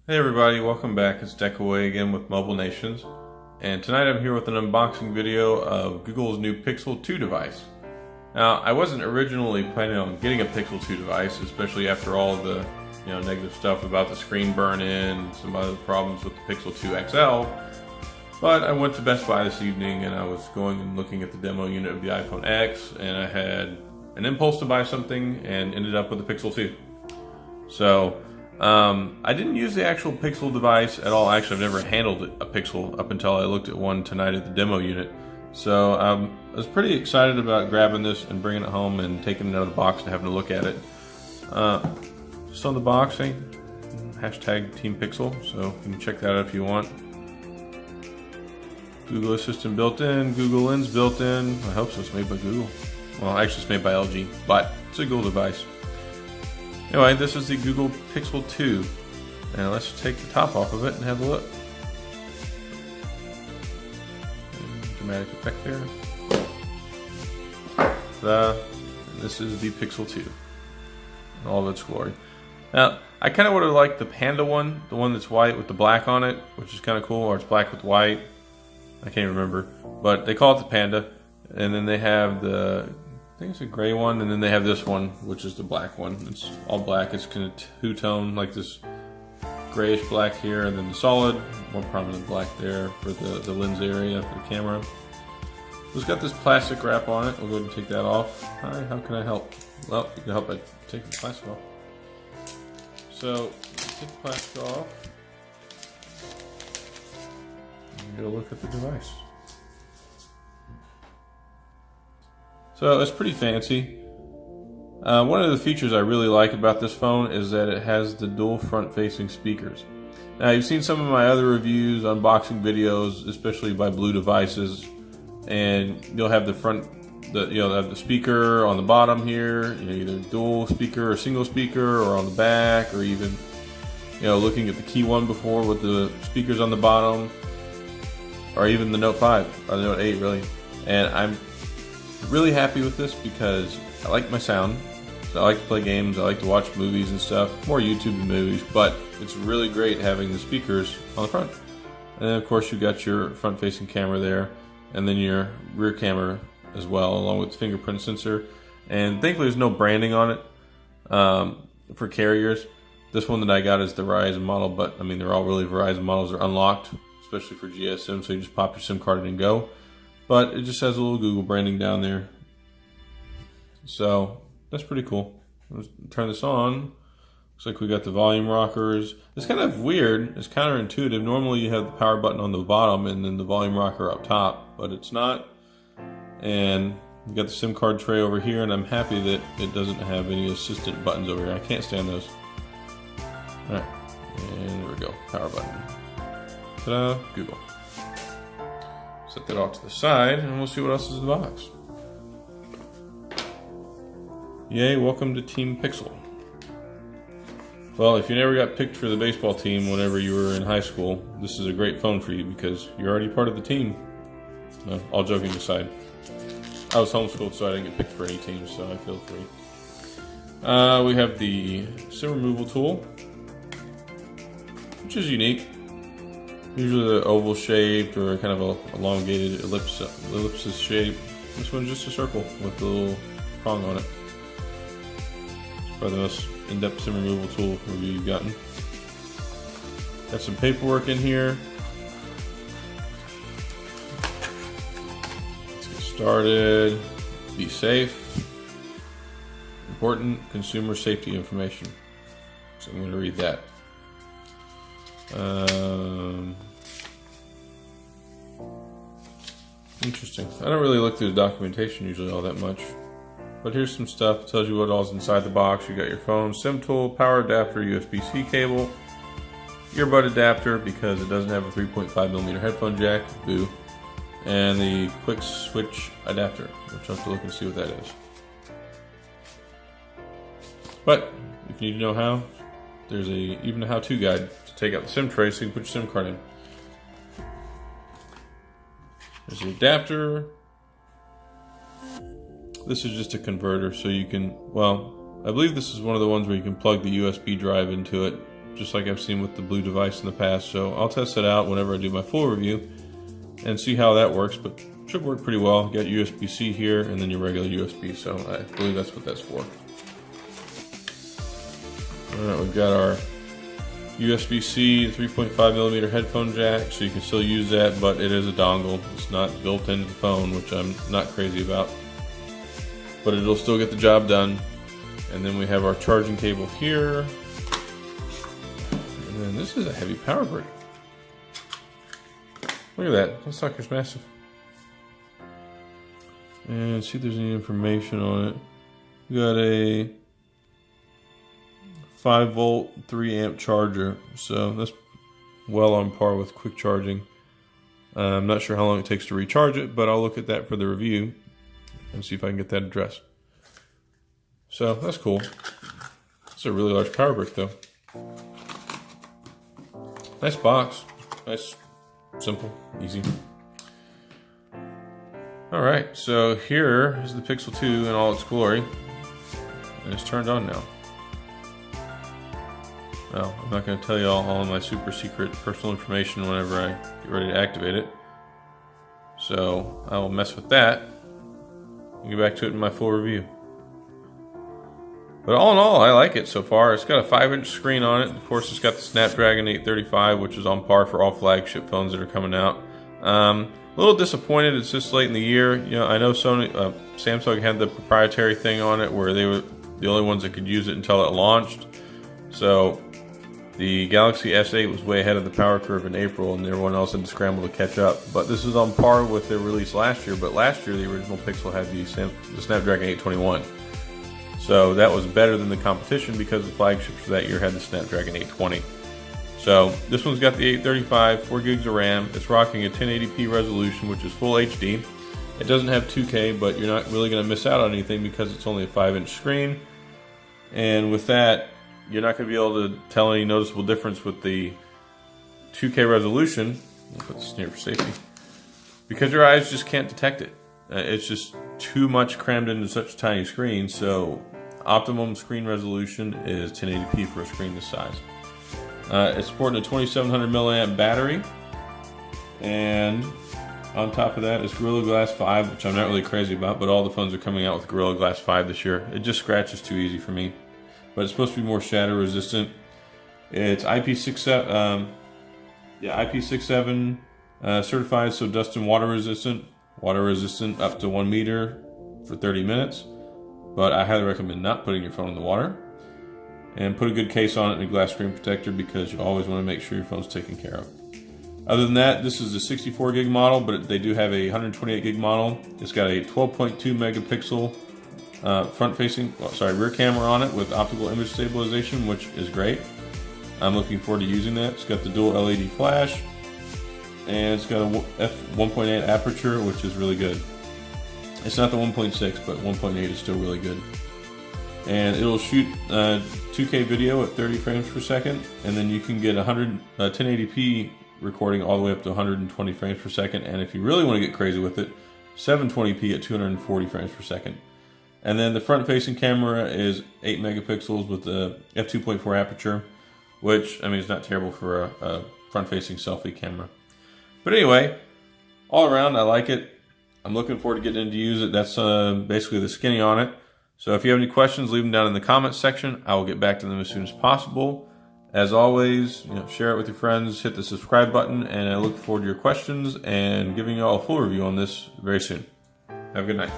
Hey everybody, welcome back. It's Deckaway again with Mobile Nations, and tonight I'm here with an unboxing video of Google's new Pixel 2 device. Now, I wasn't originally planning on getting a Pixel 2 device, especially after all of the negative stuff about the screen burn-in and some other problems with the Pixel 2 XL, but I went to Best Buy this evening and I was going and looking at the demo unit of the iPhone X, and I had an impulse to buy something and ended up with the Pixel 2. So I didn't use the actual Pixel device at all. Actually, I've never handled a Pixel up until I looked at one tonight at the demo unit. So I was pretty excited about grabbing this and bringing it home and taking it out of the box and having a look at it. Just on the box, hashtag Team Pixel, so you can check that out if you want. Google Assistant built in, Google Lens built in. I hope so. It's made by Google. Well, actually, it's made by LG, but it's a Google device. Anyway, this is the Google Pixel 2, and let's take the top off of it and have a look. Dramatic effect there. This is the Pixel 2 in all of its glory. Now, I kind of would have liked the Panda one, the one that's white with the black on it, which is kind of cool, or it's black with white. I can't remember, but they call it the Panda, and then they have the, I think it's a gray one, and then they have this one, which is the black one. It's all black. It's kind of two-tone, like this grayish black here, and then the solid, more prominent black there for the lens area for the camera. It's got this plastic wrap on it. We'll go ahead and take that off. Hi, how can I help? Well, you can help by taking the plastic off. So, take the plastic off. And get a look at the device. So it's pretty fancy. One of the features I really like about this phone is that it has the dual front-facing speakers. Now, you've seen some of my other reviews, unboxing videos, especially by Blue devices, and you'll have the have the speaker on the bottom here, either dual speaker or single speaker, or on the back, or even looking at the Key One before with the speakers on the bottom, or even the Note 5 or the Note 8 really. And I'm really happy with this because I like my sound. So I like to play games, I like to watch movies and stuff, more YouTube than movies, but it's really great having the speakers on the front. And then of course you've got your front-facing camera there, and then your rear camera as well, along with the fingerprint sensor. And thankfully there's no branding on it for carriers. This one that I got is the Verizon model, but I mean they're all really Verizon models. They're unlocked, especially for GSM, so you just pop your SIM card in and go. But it just has a little Google branding down there. So that's pretty cool. Let's turn this on. Looks like we got the volume rockers. It's kind of weird. It's counterintuitive. Normally you have the power button on the bottom and then the volume rocker up top, but it's not. And we got the SIM card tray over here, and I'm happy that it doesn't have any assistant buttons over here. I can't stand those. Alright, and there we go. Power button. Ta-da, Google. Set that off to the side, and we'll see what else is in the box. Yay, welcome to Team Pixel. Well, if you never got picked for the baseball team whenever you were in high school, this is a great phone for you because you're already part of the team. No, all joking aside. I was homeschooled, so I didn't get picked for any teams, so I feel free. We have the SIM removal tool, which is unique. Usually the oval shaped or kind of a elongated ellipsis shape. This one's just a circle with a little prong on it. It's probably the most in-depth SIM removal tool review you've gotten. Got some paperwork in here. Let's get started. Be safe. Important consumer safety information. So I'm going to read that. Interesting. I don't really look through the documentation usually all that much, but here's some stuff. It tells you what all's inside the box. You got your phone, SIM tool, power adapter, USB-C cable, earbud adapter because it doesn't have a 3.5mm headphone jack, boo, and the quick switch adapter, which I'll have to look and see what that is. But if you need to know how, there's even a how-to guide to take out the SIM tray so you can put your SIM card in. There's the adapter. This is just a converter, so you can, well, I believe this is one of the ones where you can plug the USB drive into it, just like I've seen with the blue device in the past. So I'll test it out whenever I do my full review and see how that works, but should work pretty well. You got USB-C here and then your regular USB, so I believe that's what that's for. Alright, we've got our USB-C 3.5mm headphone jack, so you can still use that, but it is a dongle. It's not built into the phone, which I'm not crazy about. But it'll still get the job done. And then we have our charging cable here. And then this is a heavy power brick. Look at that, that sucker's massive. And see if there's any information on it. We got a 5-volt, 3-amp charger, so that's well on par with quick charging. I'm not sure how long it takes to recharge it, but I'll look at that for the review and see if I can get that addressed. So that's cool. It's a really large power brick though. Nice box. Nice, simple, easy. Alright, so here is the Pixel 2 in all its glory. And it's turned on now. Well, I'm not going to tell you all my super secret personal information whenever I get ready to activate it. So I will mess with that and get back to it in my full review. But all in all, I like it so far. It's got a 5-inch screen on it. Of course, it's got the Snapdragon 835, which is on par for all flagship phones that are coming out. A little disappointed it's this late in the year. You know, I know Samsung had the proprietary thing on it where they were the only ones that could use it until it launched. So the Galaxy S8 was way ahead of the power curve in April, and everyone else had to scramble to catch up. But this is on par with their release last year. But last year, the original Pixel had the Snapdragon 821. So that was better than the competition because the flagships for that year had the Snapdragon 820. So this one's got the 835, 4 gigs of RAM. It's rocking a 1080p resolution, which is full HD. It doesn't have 2K, but you're not really going to miss out on anything because it's only a 5-inch screen. And with that, you're not going to be able to tell any noticeable difference with the 2K resolution. I'll put this near for safety. Because your eyes just can't detect it. It's just too much crammed into such a tiny screen. So optimum screen resolution is 1080p for a screen this size. It's supporting a 2700 milliamp battery. And on top of that is Gorilla Glass 5, which I'm not really crazy about, but all the phones are coming out with Gorilla Glass 5 this year. It just scratches too easy for me. But it's supposed to be more shatter resistant. It's IP67 certified, so dust and water resistant. Water resistant up to 1 meter for 30 minutes. But I highly recommend not putting your phone in the water. And put a good case on it and a glass screen protector because you always want to make sure your phone's taken care of. Other than that, this is a 64 gig model, but they do have a 128 gig model. It's got a 12.2 megapixel rear camera on it with optical image stabilization, which is great. I'm looking forward to using that. It's got the dual LED flash, and it's got a f1.8 aperture, which is really good. It's not the 1.6, but 1.8 is still really good. And it'll shoot 2K video at 30 frames per second, and then you can get 1080p recording all the way up to 120 frames per second, and if you really want to get crazy with it, 720p at 240 frames per second. And then the front-facing camera is 8 megapixels with the f2.4 aperture, which, I mean, it's not terrible for a front-facing selfie camera. But anyway, all around, I like it. I'm looking forward to getting in to use it. That's basically the skinny on it. So if you have any questions, leave them down in the comments section. I will get back to them as soon as possible. As always, share it with your friends, hit the subscribe button, and I look forward to your questions and giving you all a full review on this very soon. Have a good night.